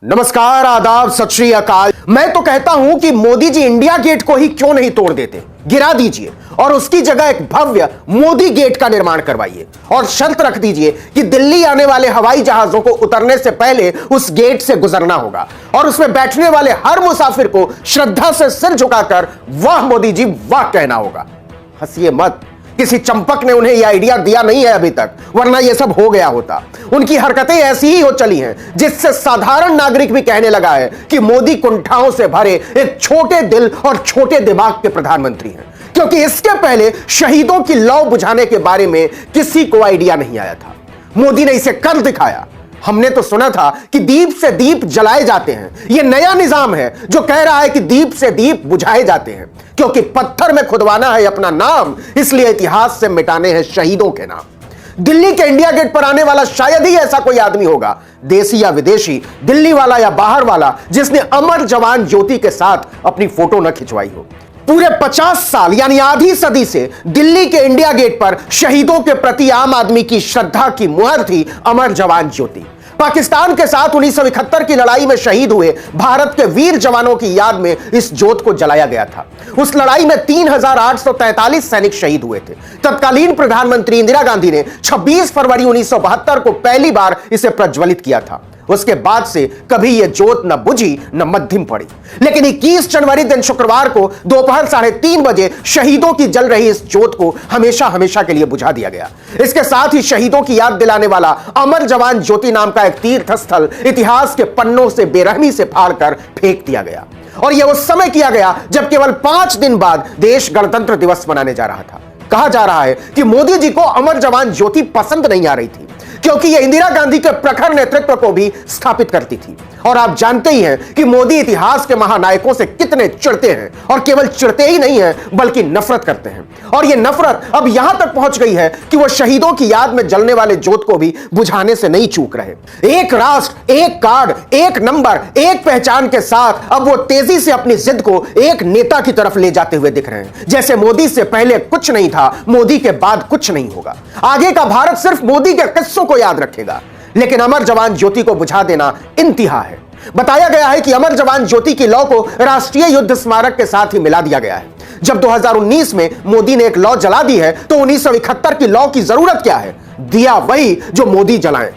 नमस्कार, आदाब, सत श्री अकाल। मैं तो कहता हूं कि मोदी जी इंडिया गेट को ही क्यों नहीं तोड़ देते, गिरा दीजिए और उसकी जगह एक भव्य मोदी गेट का निर्माण करवाइए और शर्त रख दीजिए कि दिल्ली आने वाले हवाई जहाजों को उतरने से पहले उस गेट से गुजरना होगा और उसमें बैठने वाले हर मुसाफिर को श्रद्धा से सिर झुकाकर वाह मोदी जी वाह कहना होगा। हंसिए मत, किसी चंपक ने उन्हें यह आइडिया दिया नहीं है अभी तक, वरना यह सब हो गया होता। उनकी हरकतें ऐसी ही हो चली हैं जिससे साधारण नागरिक भी कहने लगा है कि मोदी कुंठाओं से भरे एक छोटे दिल और छोटे दिमाग के प्रधानमंत्री हैं, क्योंकि इसके पहले शहीदों की लौ बुझाने के बारे में किसी को आइडिया नहीं आया था। मोदी ने इसे कर दिखाया। हमने तो सुना था कि दीप से दीप जलाए जाते हैं, यह नया निजाम है जो कह रहा है कि दीप से दीप बुझाए जाते हैं, क्योंकि पत्थर में खुदवाना है अपना नाम, इसलिए इतिहास से मिटाने हैं शहीदों के नाम। दिल्ली के इंडिया गेट पर आने वाला शायद ही ऐसा कोई आदमी होगा, देसी या विदेशी, दिल्ली वाला या बाहर वाला, जिसने अमर जवान ज्योति के साथ अपनी फोटो न खिंचवाई हो। पूरे 50 साल यानी आधी सदी से दिल्ली के इंडिया गेट पर शहीदों के प्रति आम आदमी की श्रद्धा की मुहर थी अमर जवान ज्योति। पाकिस्तान के साथ 1971 की लड़ाई में शहीद हुए भारत के वीर जवानों की याद में इस ज्योत को जलाया गया था। उस लड़ाई में 3843 सैनिक शहीद हुए थे। तत्कालीन प्रधानमंत्री इंदिरा गांधी ने 26 फरवरी 1972 को पहली बार इसे प्रज्वलित किया था। उसके बाद से कभी यह ज्योत न बुझी न मध्यम पड़ी, लेकिन 21 जनवरी दिन शुक्रवार को दोपहर 3:30 बजे शहीदों की जल रही इस ज्योत को हमेशा हमेशा के लिए बुझा दिया गया। इसके साथ ही शहीदों की याद दिलाने वाला अमर जवान ज्योति नाम का एक तीर्थ स्थल इतिहास के पन्नों से बेरहमी से फाड़कर फेंक दिया गया। और यह उस समय किया गया जब केवल 5 दिन बाद देश गणतंत्र दिवस मनाने जा रहा था। कहा जा रहा है कि मोदी जी को अमर जवान ज्योति पसंद नहीं आ रही थी, क्योंकि यह इंदिरा गांधी के प्रखर नेतृत्व को भी स्थापित करती थी। और आप जानते ही हैं कि मोदी इतिहास के महानायकों से कितने चिढ़ते हैं, और केवल चिढ़ते ही नहीं हैं बल्कि नफरत करते हैं। और यह नफरत अब यहां तक पहुंच गई है कि वह शहीदों की याद में जलने वाले ज्योत को भी बुझाने से नहीं चूक रहे। एक राष्ट्र, एक कार्ड, एक नंबर, एक पहचान के साथ अब वो तेजी से अपनी जिद को एक नेता की तरफ ले जाते हुए दिख रहे हैं। जैसे मोदी से पहले कुछ नहीं था, मोदी के बाद कुछ नहीं होगा। आगे का भारत सिर्फ मोदी के किस्सों को याद रखेगा, लेकिन अमर जवान ज्योति को बुझा देना इंतहा है। बताया गया है कि अमर जवान ज्योति की लौ को राष्ट्रीय युद्ध स्मारक के साथ ही मिला दिया गया है। जब 2019 में मोदी ने एक लौ जला दी है, तो 1971 की लौ की जरूरत क्या है? दिया वही जो मोदी जलाएं।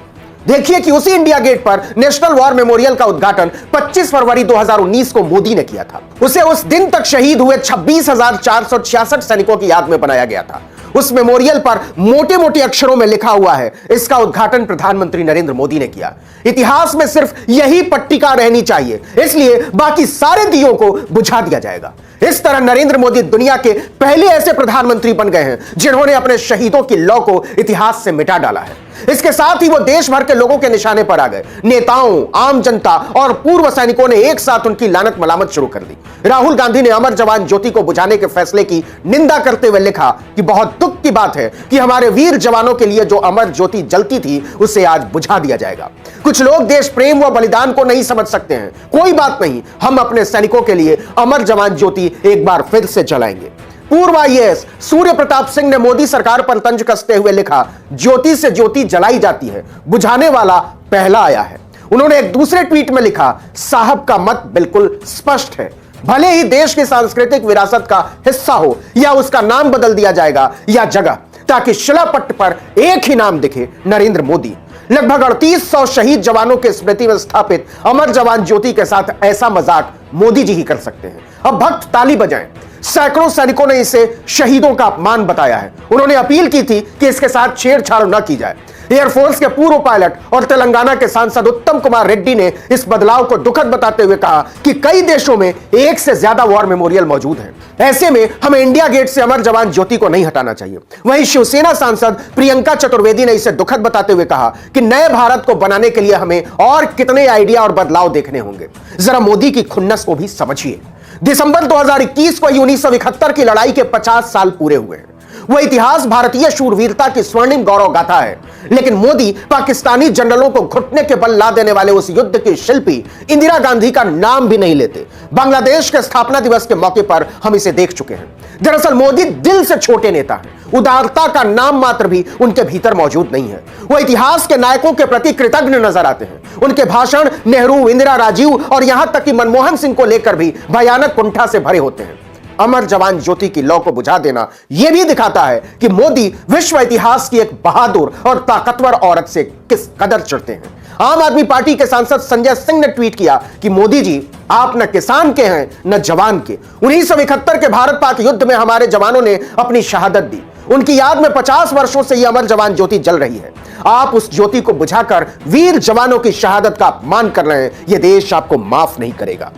देखिए कि उसी इंडिया गेट पर नेशनल वॉर मेमोरियल का उद्घाटन 25 फरवरी 2019 को मोदी ने किया था। उसे उस दिन तक शहीद हुए 26,466 सैनिकों की याद में बनाया गया था। उस मेमोरियल पर मोटे मोटे अक्षरों में लिखा हुआ है, इसका उद्घाटन प्रधानमंत्री नरेंद्र मोदी ने किया। इतिहास में सिर्फ यही पट्टिका रहनी चाहिए, इसलिए बाकी सारे दियों को बुझा दिया जाएगा। इस तरह नरेंद्र मोदी दुनिया के पहले ऐसे प्रधानमंत्री बन गए हैं जिन्होंने अपने शहीदों की लौ को इतिहास से मिटा डाला है। इसके साथ ही वो देश भर के लोगों के निशाने पर आ गए। नेताओं, आम जनता और पूर्व सैनिकों ने एक साथ उनकी लानत मलामत शुरू कर दी। राहुल गांधी ने अमर जवान ज्योति को बुझाने के फैसले की निंदा करते हुए लिखा कि बहुत दुख की बात है कि हमारे वीर जवानों के लिए जो अमर ज्योति जलती थी उसे आज बुझा दिया जाएगा। कुछ लोग देश प्रेम व बलिदान को नहीं समझ सकते हैं, कोई बात नहीं, हम अपने सैनिकों के लिए अमर जवान ज्योति एक बार फिर से जलाएंगे। पूर्व आईएएस सूर्य प्रताप सिंह ने मोदी सरकार पर तंज कसते हुए लिखा, ज्योति से ज्योति जलाई जाती है, बुझाने वाला पहला आया है। उन्होंने एक दूसरे ट्वीट में लिखा, साहब का मत बिल्कुल स्पष्ट है, भले ही देश की सांस्कृतिक विरासत का हिस्सा हो या उसका नाम बदल दिया जाएगा या जगह, ताकि शिलापट्ट पर एक ही नाम दिखे, नरेंद्र मोदी। लगभग 3800 शहीद जवानों के स्मृति में स्थापित अमर जवान ज्योति के साथ ऐसा मजाक मोदी जी ही कर सकते हैं। अब भक्त ताली बजाएं। सैकड़ों सैनिकों ने इसे शहीदों का अपमान बताया है। उन्होंने अपील की थी कि इसके साथ छेड़छाड़ न की जाए। एयरफोर्स के पूर्व पायलट और तेलंगाना के सांसद उत्तम कुमार रेड्डी ने इस बदलाव को दुखद बताते हुए कहा कि कई देशों में एक से ज्यादा वॉर मेमोरियल मौजूद हैं। ऐसे में हमें इंडिया गेट से अमर जवान ज्योति को नहीं हटाना चाहिए। वहीं शिवसेना सांसद प्रियंका चतुर्वेदी ने इसे दुखद बताते हुए कहा कि नए भारत को बनाने के लिए हमें और कितने आइडिया और बदलाव देखने होंगे। जरा मोदी की खुन्नस को भी समझिए। दिसंबर 2021 को 1971 की लड़ाई के 50 साल पूरे हुए हैं। वह इतिहास भारतीय शूरवीरता की स्वर्णिम गौरव गाथा है, लेकिन मोदी पाकिस्तानी जनरलों को घुटने के बल ला देने वाले उस युद्ध की शिल्पी इंदिरा गांधी का नाम भी नहीं लेते। बांग्लादेश के स्थापना दिवस के मौके पर हम इसे देख चुके हैं। दरअसल मोदी दिल से छोटे नेता हैं। उदारता का नाम मात्र भी उनके भीतर मौजूद नहीं है। वो इतिहास के नायकों के प्रति कृतज्ञ नजर आते हैं। उनके भाषण नेहरू, इंदिरा, राजीव और यहां तक कि मनमोहन सिंह को लेकर भी भयानक कुंठा से भरे होते हैं। अमर जवान ज्योति की लौ को बुझा देना यह भी दिखाता है कि मोदी विश्व इतिहास की एक बहादुर और ताकतवर औरत से किस कदर चिढ़ते हैं। आम आदमी पार्टी के सांसद संजय सिंह ने ट्वीट किया कि मोदी जी, आप न किसान के हैं न जवान के। 1971 के भारत पाक युद्ध में हमारे जवानों ने अपनी शहादत दी। उनकी याद में 50 वर्षों से यह अमर जवान ज्योति जल रही है। आप उस ज्योति को बुझाकर वीर जवानों की शहादत का अपमान कर रहे हैं। यह देश आपको माफ नहीं करेगा।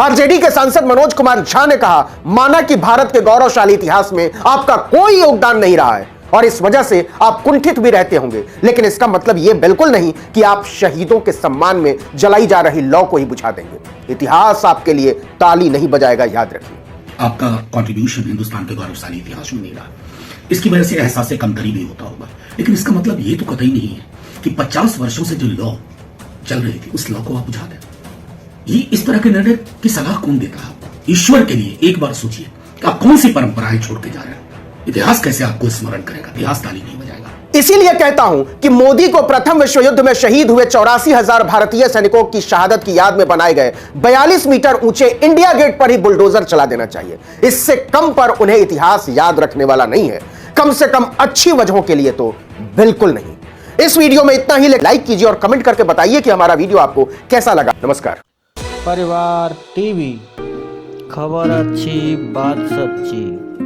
आरजेडी के सांसद मनोज कुमार झा ने कहा, माना कि भारत के गौरवशाली इतिहास में आपका कोई योगदान नहीं रहा है और इस वजह से आप कुंठित भी रहते होंगे, लेकिन इसका मतलब यह बिल्कुल नहीं कि आप शहीदों के सम्मान में जलाई जा रही लौ को ही बुझा देंगे। इतिहास आपके लिए ताली नहीं बजाएगा, याद रखिए। आपका कंट्रीब्यूशन हिंदुस्तान के गौरवशाली इतिहास में नहीं रहा, इसकी वजह से एहसास कमतरी भी होता होगा, लेकिन इसका मतलब ये तो कतई नहीं है कि 50 वर्षों से जो लौ चल रही थी उस लौ को आप बुझा दें। ये इस तरह के निर्णय की सलाह कौन देता है आपको? ईश्वर के लिए एक बार सोचिए कि आप कौन सी परंपराएं छोड़ के जा रहे हैं। इतिहास कैसे आपको स्मरण करेगा? इतिहास ताली नहीं बजाएगा। इसीलिए कहता हूं कि मोदी को प्रथम विश्व युद्ध में शहीद हुए 84,000 भारतीय सैनिकों की शहादत की याद में बनाए गए 42 मीटर ऊंचे इंडिया गेट पर ही बुलडोजर चला देना चाहिए। इससे कम पर उन्हें इतिहास याद रखने वाला नहीं है, कम से कम अच्छी वजहों के लिए तो बिल्कुल नहीं। इस वीडियो में इतना ही। लाइक कीजिए और कमेंट करके बताइए कि हमारा वीडियो आपको कैसा लगा। नमस्कार। परिवार टीवी, खबर अच्छी बात सच्ची।